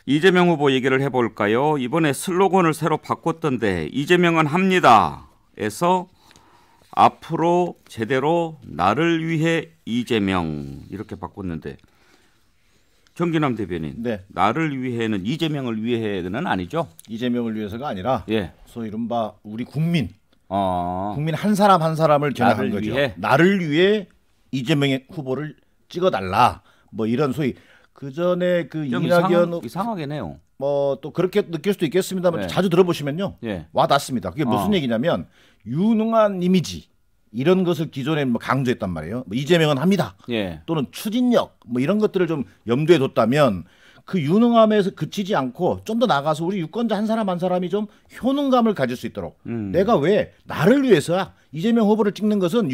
이재명 후보 얘기를 해볼까요? 이번에 슬로건을 새로 바꿨던데 이재명은 합니다에서 앞으로 제대로 나를 위해 이재명 이렇게 바꿨는데 정기남 대변인, 네. 나를 위해는 이재명을 위해는 아니죠? 이재명을 위해서가 아니라 예. 소위 이른바 우리 국민 국민 한 사람 한 사람을 겨냥한 나를 거죠. 위해? 나를 위해 이재명의 후보를 찍어달라. 뭐 이런 소위 그 전에 그 좀 이낙연 이상하긴 해요. 뭐 또 그렇게 느낄 수도 있겠습니다만 네. 자주 들어보시면요. 예. 와 닿습니다. 그게 무슨 얘기냐면 유능한 이미지 이런 것을 기존에 뭐 강조했단 말이에요. 뭐 이재명은 합니다. 예. 또는 추진력 뭐 이런 것들을 좀 염두에 뒀다면 그 유능함에서 그치지 않고 좀 더 나가서 우리 유권자 한 사람 한 사람이 좀 효능감을 가질 수 있도록 내가 왜 나를 위해서야 이재명 후보를 찍는 것은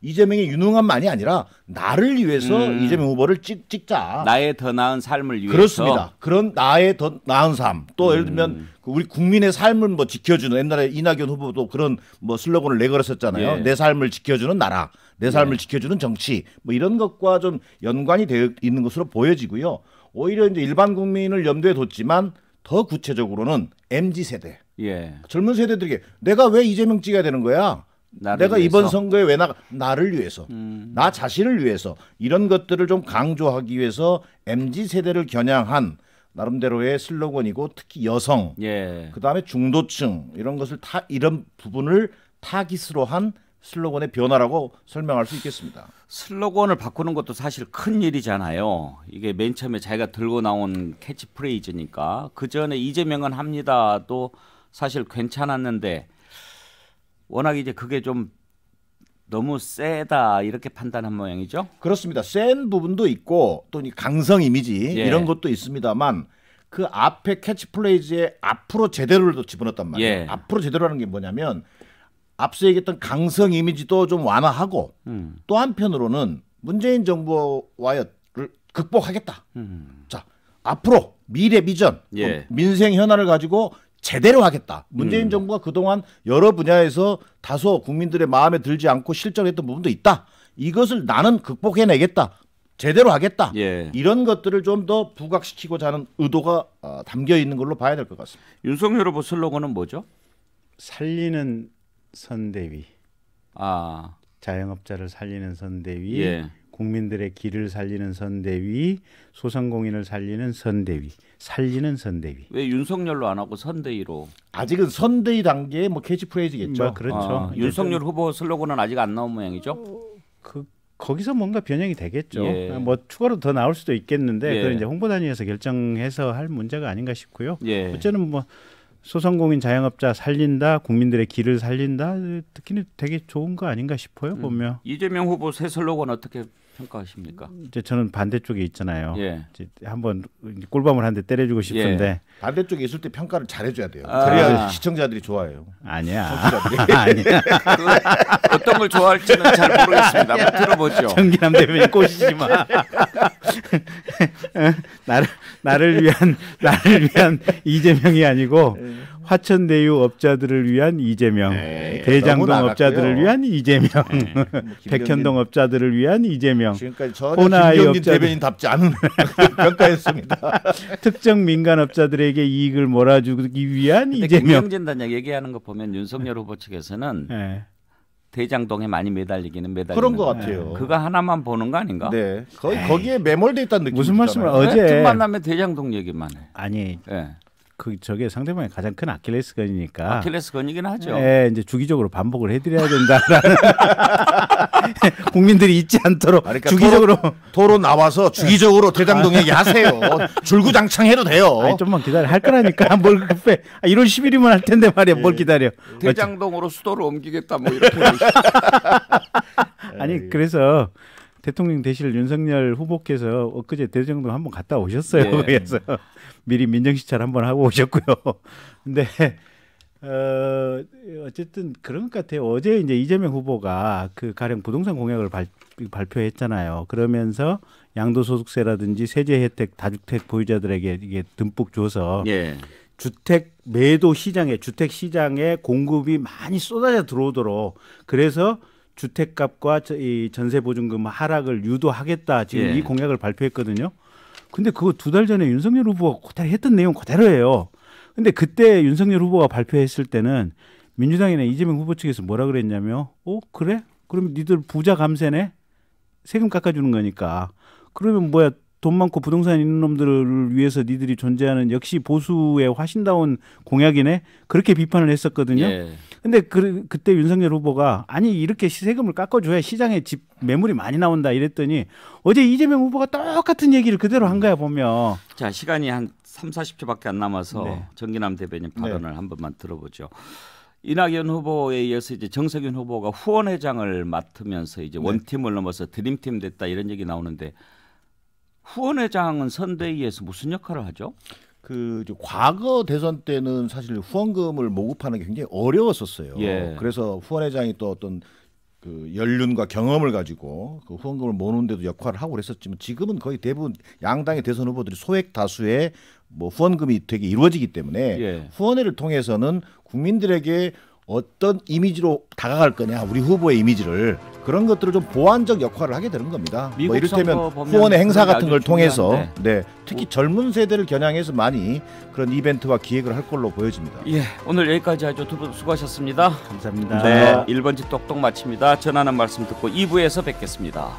이재명의 유능함만이 아니라 나를 위해서 이재명 후보를 찍자. 나의 더 나은 삶을 위해서. 그렇습니다. 그런 나의 더 나은 삶. 또 예를 들면 우리 국민의 삶을 뭐 지켜주는 옛날에 이낙연 후보도 그런 뭐 슬로건을 내걸었었잖아요. 예. 내 삶을 지켜주는 나라, 내 삶을 지켜주는 정치. 뭐 이런 것과 좀 연관이 되어 있는 것으로 보여지고요. 오히려 이제 일반 국민을 염두에 뒀지만 더 구체적으로는 MZ 세대, 예. 젊은 세대들에게 내가 왜 이재명 찍어야 되는 거야? 내가 위해서? 이번 선거에 왜 나를 위해서, 나 자신을 위해서 이런 것들을 좀 강조하기 위해서 MZ 세대를 겨냥한 나름대로의 슬로건이고 특히 여성, 예. 그다음에 중도층 이런 것을 이런 부분을 타깃으로 한 슬로건의 변화라고 설명할 수 있겠습니다. 슬로건을 바꾸는 것도 사실 큰 일이잖아요. 이게 맨 처음에 자기가 들고 나온 캐치프레이즈니까. 그 전에 이재명은 합니다도 사실 괜찮았는데 워낙 이제 그게 좀 너무 세다 이렇게 판단한 모양이죠. 그렇습니다. 센 부분도 있고 또 강성 이미지 예. 이런 것도 있습니다만 그 앞에 캐치프레이즈에 앞으로 제대로를 또 집어넣었단 말이에요. 예. 앞으로 제대로라는 게 뭐냐면 앞서 얘기했던 강성 이미지도 좀 완화하고 또 한편으로는 문재인 정부와의 극복하겠다. 자, 앞으로 미래 비전, 예. 민생 현안을 가지고 제대로 하겠다. 문재인 정부가 그동안 여러 분야에서 다소 국민들의 마음에 들지 않고 실정했던 부분도 있다. 이것을 나는 극복해내겠다. 제대로 하겠다. 예. 이런 것들을 좀 더 부각시키고자 하는 의도가 담겨 있는 걸로 봐야 될 것 같습니다. 윤석열 후보 슬로건은 뭐죠? 살리는 선대위. 아, 자영업자를 살리는 선대위. 예. 국민들의 길을 살리는 선대위. 소상공인을 살리는 선대위. 살리는 선대위. 왜 윤석열로 안 하고 선대위로? 아직은 선대위 단계의 뭐 캐치프레이즈겠죠. 뭐 그렇죠. 윤석열 후보 슬로건은 아직 안 나온 모양이죠? 거기서 뭔가 변형이 되겠죠. 예. 뭐 추가로 더 나올 수도 있겠는데 예. 그건 이제 홍보단위에서 결정해서 할 문제가 아닌가 싶고요. 예. 어쨌든 뭐 소상공인 자영업자 살린다, 국민들의 길을 살린다, 듣기는 되게 좋은 거 아닌가 싶어요. 보면 이재명 후보 새 슬로건 어떻게 평가하십니까? 이제 저는 반대쪽에 있잖아요. 예. 이제 한번 꿀밤을 한 대 때려주고 싶은데 반대쪽에 있을 때 평가를 잘해줘야 돼요. 아. 그래야 시청자들이 좋아해요. 아니야. 청취자들이. 아니야. 그 어떤 걸 좋아할지는 잘 모르겠습니다. 한번 들어보죠. 정기남 대변인 꼬시지 마. 나를 위한 이재명이 아니고 화천대유 업자들을 위한 이재명, 대장동 너무 업자들을 나갔고요. 위한 이재명, 뭐 백현동 업자들을 위한 이재명, 지금까지 전혀 호나이 김경진 업자들- 대변인답지 않은 평가였습니다. 특정 민간 업자들에게 이익을 몰아주기 위한 근데 이재명. 김영진 단장 얘기하는 거 보면 윤석열 후보 측에서는 예. 대장동에 많이 매달리기는 매달리는 그런 것 거. 같아요. 그거 하나만 보는 거 아닌가? 네, 거기에 매몰돼 있다는 느낌이 무슨 말씀을 들잖아요. 어제 틈 만나면 대장동 얘기만 해. 아니 예. 저게 상대방의 가장 큰 아킬레스건이니까. 아킬레스건이긴 하죠. 예, 이제 주기적으로 반복을 해드려야 된다라는 국민들이 잊지 않도록 그러니까 주기적으로. 토론 나와서 주기적으로 대장동 얘기하세요. 줄구장창해도 돼요. 아니, 좀만 기다려 할 거라니까 뭘 급해. 1월 10일이면 할 텐데 말이야. 뭘 기다려. 대장동으로 수도를 옮기겠다 뭐 이렇게. 아니 그래서 대통령 되실 윤석열 후보께서 엊그제 대장동 한번 갔다 오셨어요. 예. 그래서 미리 민정시찰 한번 하고 오셨고요. 근데 어쨌든 그런 것 같아요. 어제 이제 이재명 후보가 그 가령 부동산 공약을 발표했잖아요. 그러면서 양도소득세라든지 세제 혜택 다주택 보유자들에게 이게 듬뿍 줘서 예. 주택 매도 시장에 주택 시장에 공급이 많이 쏟아져 들어오도록 그래서 주택값과 이 전세 보증금 하락을 유도하겠다 지금 예. 이 공약을 발표했거든요. 근데 그거 2달 전에 윤석열 후보가 그대로 했던 내용 그대로예요. 근데 그때 윤석열 후보가 발표했을 때는 민주당이나 이재명 후보 측에서 뭐라 그랬냐면 그래? 그럼 니들 부자 감세네? 세금 깎아주는 거니까. 그러면 뭐야 돈 많고 부동산 있는 놈들을 위해서 니들이 존재하는 역시 보수의 화신다운 공약이네? 그렇게 비판을 했었거든요. 예. 근데 그때 윤석열 후보가 아니 이렇게 세금을 깎아줘야 시장에 집 매물이 많이 나온다 이랬더니 어제 이재명 후보가 똑같은 얘기를 그대로 한 거야 보면. 자, 시간이 한 3, 40초밖에 안 남아서 네. 정기남 대변인 발언을 한 번만 들어보죠. 이낙연 후보에 이어서 이제 정석윤 후보가 후원회장을 맡으면서 이제 원팀을 넘어서 드림팀 됐다 이런 얘기 나오는데 후원회장은 선대위에서 무슨 역할을 하죠? 과거 대선 때는 사실 후원금을 모집하는 게 굉장히 어려웠었어요. 예. 그래서 후원회장이 또 어떤 그 연륜과 경험을 가지고 그 후원금을 모으는데도 역할을 하고 그랬었지만 지금은 거의 대부분 양당의 대선 후보들이 소액 다수의 뭐 후원금이 되게 이루어지기 때문에 예. 후원회를 통해서는 국민들에게 어떤 이미지로 다가갈 거냐 우리 후보의 이미지를 그런 것들을 좀 보완적 역할을 하게 되는 겁니다. 뭐 미국 이를테면 선거 보면 후원의 행사 그런 게 같은 걸 아주 통해서 중요한데. 특히 젊은 세대를 겨냥해서 많이 그런 이벤트와 기획을 할 걸로 보여집니다. 예, 오늘 여기까지 하죠. 두 분 수고하셨습니다. 감사합니다. 네, 1번지 똑똑 마칩니다. 전하는 말씀 듣고 2부에서 뵙겠습니다.